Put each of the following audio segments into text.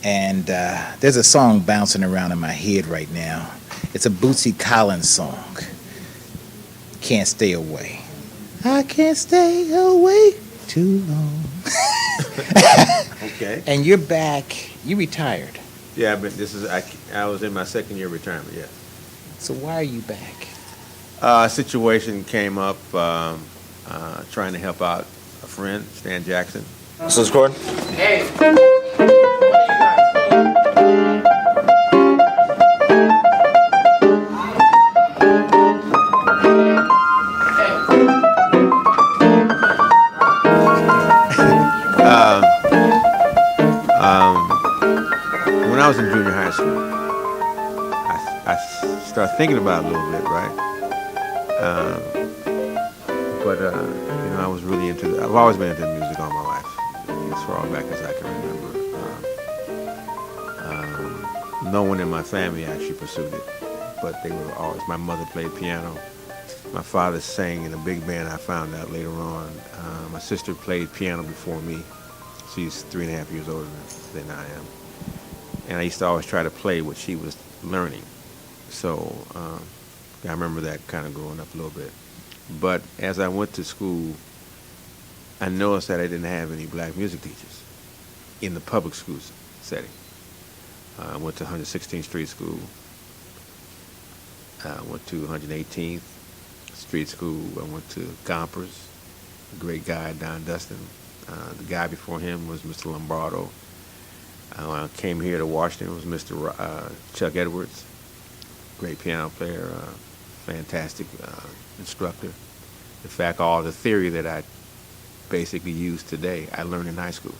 And there's a song bouncing around in my head right now. It's a Bootsy Collins song. Can't stay away. I can't stay away too long. Okay. And you're back. You retired. Yeah, but I was in my second year of retirement. Yeah. So why are you back? A situation came up trying to help out a friend, Stan Jackson. So it's recording? Hey. When I was in junior high school, I started thinking about it a little bit, right? But I was really I've always been into music all my life, as far back as I can remember. No one in my family actually pursued it, but they were always. My mother played piano. My father sang in a big band. I found out later on. My sister played piano before me. She's 3.5 years older than I am. And I used to always try to play what she was learning. So I remember that kind of growing up a little bit. But as I went to school, I noticed that I didn't have any black music teachers in the public school setting. I went to 116th Street School. I went to 118th Street School. I went to Gompers, a great guy, Don Dustin. The guy before him was Mr. Lombardo. When I came here to Washington, it was Mr. Chuck Edwards, great piano player, fantastic instructor. In fact, all the theory that I basically use today, I learned in high school.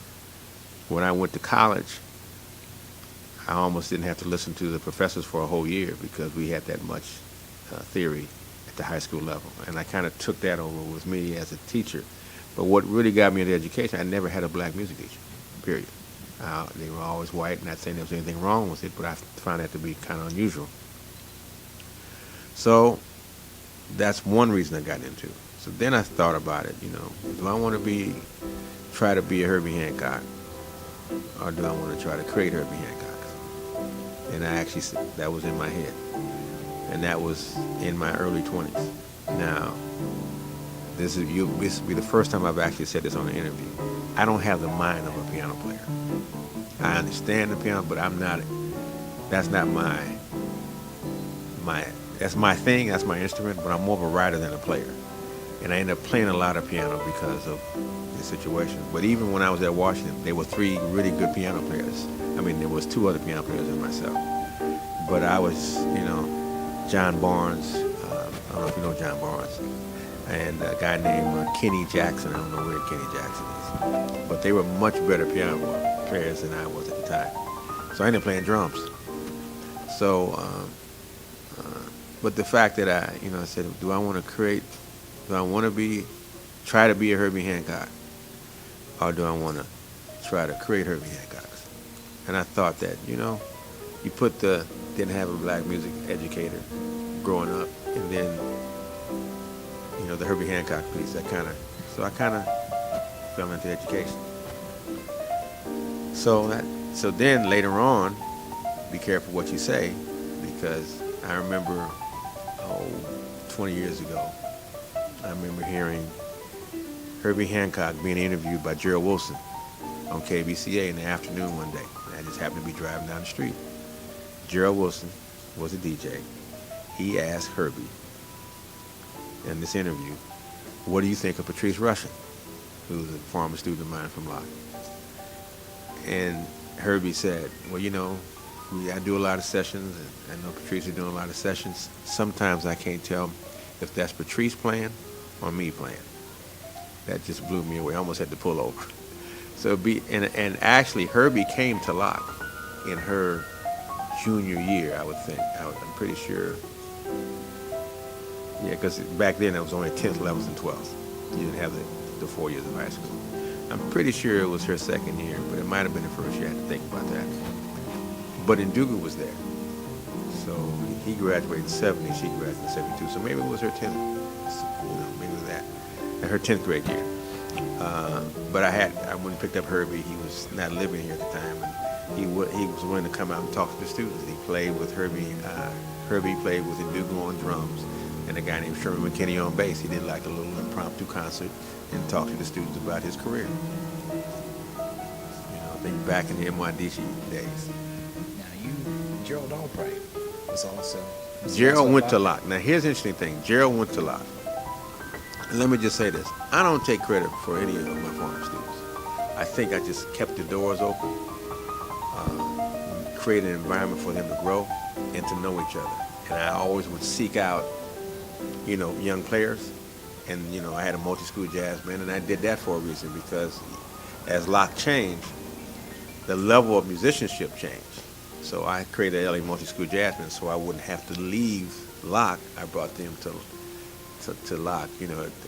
When I went to college, I almost didn't have to listen to the professors for a whole year because we had that much theory at the high school level. And I kind of took that over with me as a teacher. But what really got me into education, I never had a black music teacher, period. They were always white, not saying there was anything wrong with it, but I found that to be kind of unusual. So that's one reason I got into it. So then I thought about it, do I want to try to be a Herbie Hancock, or do I want to try to create Herbie Hancock? And that was in my head. And that was in my early 20s. Now, this will be the first time I've actually said this on an interview. I don't have the mind of a piano player. I understand the piano, but that's not that's my thing, that's my instrument, but I'm more of a writer than a player. And I ended up playing a lot of piano because of the situation. But even when I was at Washington, there were 3 really good piano players. I mean, there was 2 other piano players and myself. But I was, John Barnes, I don't know if you know John Barnes, and a guy named Kenny Jackson. I don't know where Kenny Jackson is. But they were much better piano players than I was at the time. So I ended up playing drums. So, but the fact that I said, do I want to try to be a Herbie Hancock, or do I want to try to create Herbie Hancocks? And I thought that, you didn't have a black music educator growing up, and then, the Herbie Hancock piece, I kind of fell into education. So then later on, be careful what you say, because I remember, 20 years ago, I remember hearing Herbie Hancock being interviewed by Gerald Wilson on KBCA in the afternoon one day. I just happened to be driving down the street. Gerald Wilson was a DJ. He asked Herbie in this interview, what do you think of Patrice Rushen, who's a former student of mine from Locke? And Herbie said, well, I do a lot of sessions, and I know Patrice is doing a lot of sessions. Sometimes I can't tell if that's Patrice playing or me playing. That just blew me away. I almost had to pull over. So and actually Herbie came to Locke in her junior year, I would think. I'm pretty sure. Yeah, because back then it was only 10th, 11th, and 12th. You didn't have the 4 years of high school. I'm pretty sure it was her second year, but it might have been the first year. I had to think about that. But Ndugu was there. So he graduated in 70, she graduated in 72. So maybe it was her 10th, maybe it was that. Her 10th grade year. But I went and picked up Herbie. He was not living here at the time, and he he was willing to come out and talk to the students. He played with Herbie. Herbie played with Educator on drums, and a guy named Sherman McKinney on bass. He did like a little impromptu concert and talked to the students about his career. I think back in the NYDC days. Now Gerald Albright was also. Gerald went to Locke. Now here's the interesting thing. Gerald went to Locke. And let me just say this. I don't take credit for any of my former students. I think I just kept the doors open, created an environment for them to grow and to know each other. And I always would seek out, young players. And, I had a multi-school jazz band, and I did that for a reason, because as Locke changed, the level of musicianship changed. So I created LA multi-school jazz band so I wouldn't have to leave Locke. I brought them to Locke,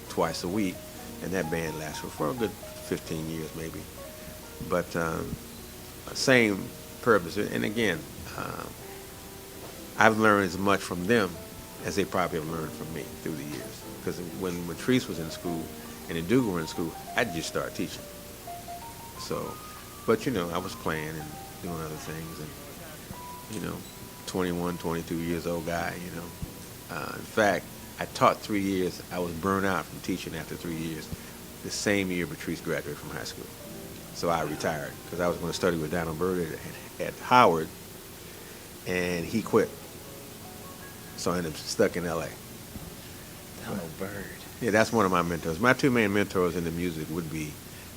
twice a week, and that band lasted for a good 15 years maybe. But same purpose. And again, I've learned as much from them as they probably have learned from me through the years. Because when Matrice was in school and Educator were in school, I just started teaching. So, but I was playing and doing other things, and 21, 22 years old guy. In fact, I taught 3 years. I was burned out from teaching after 3 years. The same year Patrice graduated from high school. So I retired because I was going to study with Donald Byrd at Howard, and he quit. So I ended up stuck in L.A. Donald Byrd. Yeah, that's one of my mentors. My two main mentors in the music would be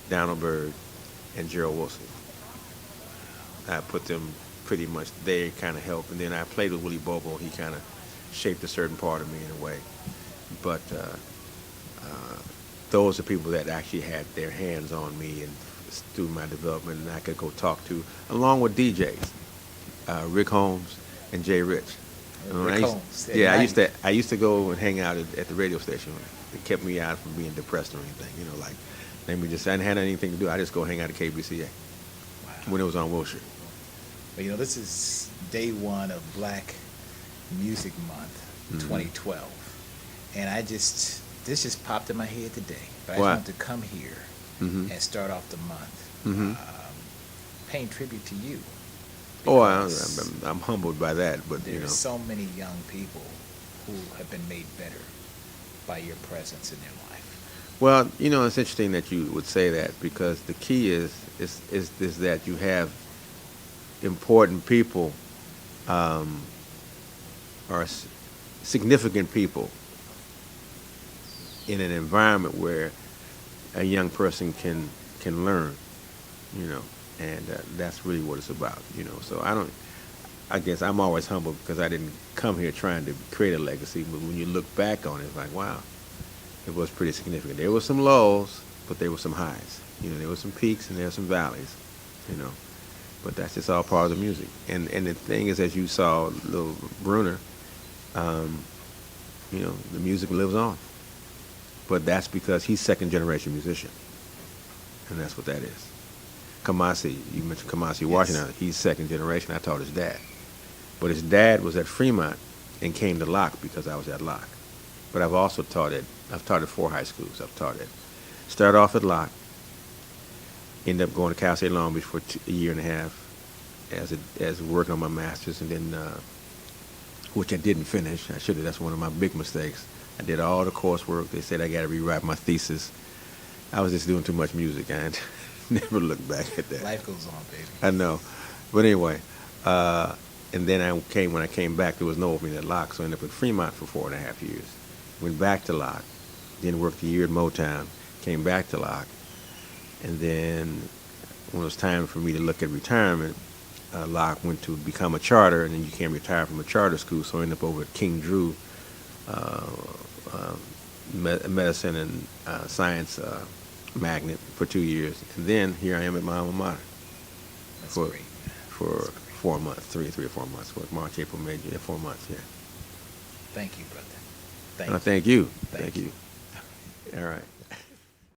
Donald Byrd and Gerald Wilson. I put them pretty much, they kind of helped. And then I played with Willie Bobo. He kind of shaped a certain part of me in a way. But those are people that actually had their hands on me and through my development, and I could go talk to, along with DJs, Rick Holmes and Jay Rich. I used to go and hang out at the radio station. It kept me out from being depressed or anything. I didn't have anything to do. I just go hang out at KBCA when it was on Wilshire. Well, this is day one of Black Music Month, 2012, and this just popped in my head today. But I wanted to come here and start off the month paying tribute to you. Oh, I'm humbled by that, but there's so many young people who have been made better by your presence in their life. Well, it's interesting that you would say that, because the key is that you have important people, or significant people, in an environment where a young person can learn, and that's really what it's about, So I guess I'm always humbled because I didn't come here trying to create a legacy, but when you look back on it, it's like, wow, it was pretty significant. There were some lows, but there were some highs. There were some peaks and there were some valleys, But that's just all part of the music. And the thing is, as you saw little Bruner, the music lives on. But that's because he's second generation musician. And that's what that is. Kamasi, you mentioned Kamasi Washington, he's second generation. I taught his dad. But his dad was at Fremont and came to Locke because I was at Locke. But I've also taught at 4 high schools. Started off at Locke, ended up going to Cal State Long Beach for a year and a half as working on my master's, and then, which I didn't finish. That's one of my big mistakes. I did all the coursework. They said I got to rewrite my thesis. I was just doing too much music. I never looked back at that. Life goes on, baby. I know. But anyway, and then when I came back, there was no opening at Locke, so I ended up at Fremont for 4.5 years. Went back to Locke, then worked a year at Motown, came back to Locke, and then when it was time for me to look at retirement, Locke went to become a charter, and then you can't retire from a charter school, so I ended up over at King Drew, medicine and science magnet for 2 years, and then here I am at my alma mater. That's for great. For 4 months, three or 4 months, March, April, May, June, 4 months, yeah. Thank you, brother. Thank you. Thank you. All right.